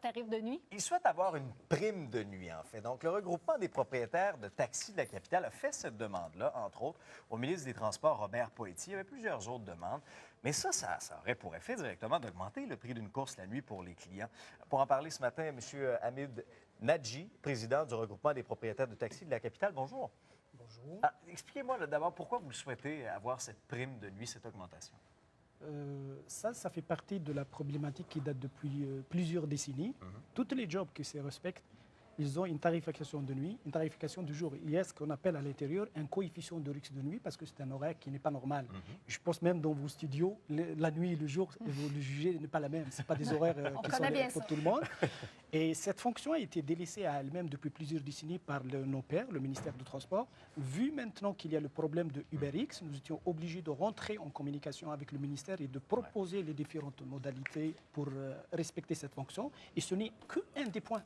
tarif de nuit? Ils souhaitent avoir une prime de nuit, en fait. Donc, le regroupement des propriétaires de taxis de la capitale a fait cette demande-là, entre autres, au ministre des Transports, Robert Poitier. Il y avait plusieurs autres demandes. Mais ça aurait pour effet directement d'augmenter le prix d'une course la nuit pour les clients. Pour en parler ce matin, M. Hamid Nadji, président du regroupement des propriétaires de taxis de la capitale. Bonjour. Bonjour. Expliquez-moi d'abord pourquoi vous souhaitez avoir cette prime de nuit, cette augmentation. Ça fait partie de la problématique qui date depuis plusieurs décennies. Tous les jobs qui se respectent, ils ont une tarification de nuit, une tarification du jour. Il y a ce qu'on appelle à l'intérieur un coefficient de risque de nuit parce que c'est un horaire qui n'est pas normal. Je pense même dans vos studios, la nuit et le jour, vous le jugez n'est pas la même. Ce pas des horaires qui sont pour tout le monde. Et cette fonction a été délaissée à elle-même depuis plusieurs décennies par nos pairs, le ministère du Transport. Vu maintenant qu'il y a le problème de UberX, nous étions obligés de rentrer en communication avec le ministère et de proposer les différentes modalités pour respecter cette fonction. Et ce n'est qu'un des points.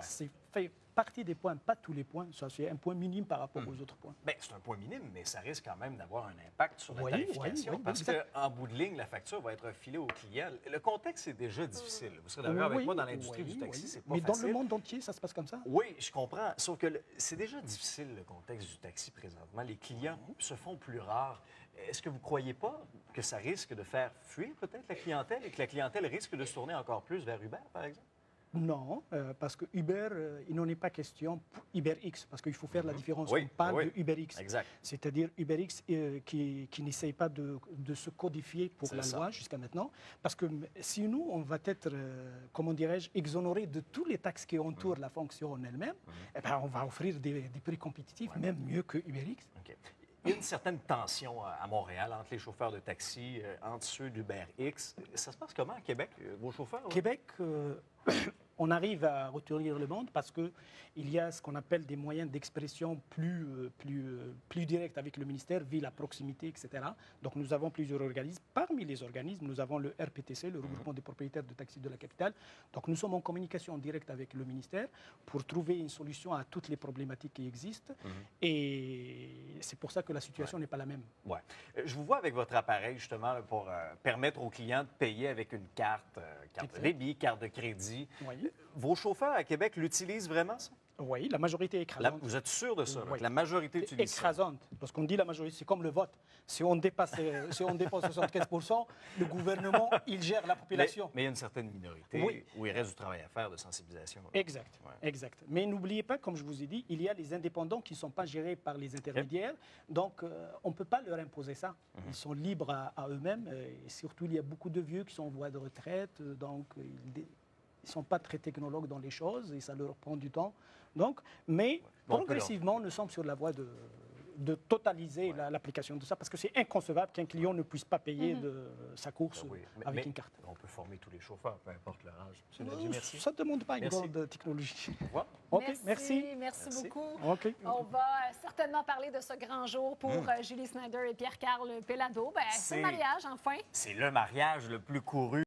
C'est fait partie des points, pas tous les points. Ça, c'est un point minime par rapport aux autres points. Bien, c'est un point minime, mais ça risque quand même d'avoir un impact sur la tarification. Parce qu'en bout de ligne, la facture va être filée au client. Le contexte est déjà difficile. Vous serez d'accord avec moi, dans l'industrie du taxi, c'est pas facile. Mais dans le monde entier, ça se passe comme ça? Oui, je comprends. Sauf que c'est déjà difficile, le contexte du taxi présentement. Les clients se font plus rares. Est-ce que vous ne croyez pas que ça risque de faire fuir peut-être la clientèle et que la clientèle risque de se tourner encore plus vers Uber, par exemple? Non, parce que Uber, il n'en est pas question pour UberX, parce qu'il faut faire la différence. Oui, on parle de UberX, exact. C'est-à-dire UberX qui n'essaye pas de se codifier pour la loi jusqu'à maintenant. Parce que si nous, on va être, comment dirais-je, exonérés de tous les taxes qui entourent la fonction en elle-même, eh ben, on va offrir des prix compétitifs, même mieux que UberX. Okay. Il y a une certaine tension à Montréal entre les chauffeurs de taxi, entre ceux d'UberX. Ça se passe comment à Québec, vos chauffeurs? Québec, on arrive à retenir le monde parce qu'il y a ce qu'on appelle des moyens d'expression plus directs avec le ministère, via la proximité, etc. Donc nous avons plusieurs organismes. Parmi les organismes, nous avons le RPTC, le regroupement des propriétaires de taxis de la capitale. Donc nous sommes en communication en direct avec le ministère pour trouver une solution à toutes les problématiques qui existent. Et c'est pour ça que la situation n'est pas la même. Ouais. Je vous vois avec votre appareil, justement, là, pour permettre aux clients de payer avec une carte de débit, carte de crédit. Oui. Vos chauffeurs à Québec l'utilisent vraiment, ça? Oui, la majorité écrasante. Vous êtes sûr de ça, Oui. que la majorité utilise ça? Écrasante. Parce qu'on dit la majorité, c'est comme le vote. Si on dépasse 75%, le gouvernement, il gère la population. Mais il y a une certaine minorité où il reste du travail à faire de sensibilisation. Là. Exact, exact. Mais n'oubliez pas, comme je vous ai dit, il y a les indépendants qui ne sont pas gérés par les intermédiaires. Donc, on ne peut pas leur imposer ça. Ils sont libres à eux-mêmes. Et surtout, il y a beaucoup de vieux qui sont en voie de retraite. Donc, ils ne sont pas très technologues dans les choses et ça leur prend du temps. Donc, mais progressivement, nous sommes sur la voie de totaliser l'application de ça parce que c'est inconcevable qu'un client ne puisse pas payer de sa course avec une carte. On peut former tous les chauffeurs, peu importe leur âge. Monsieur Nadji, merci. Ça ne demande pas une grande technologie. Merci beaucoup. Okay. On va certainement parler de ce grand jour pour Julie Snyder et Pierre-Carl Pelado. C'est le mariage, enfin. C'est le mariage le plus couru.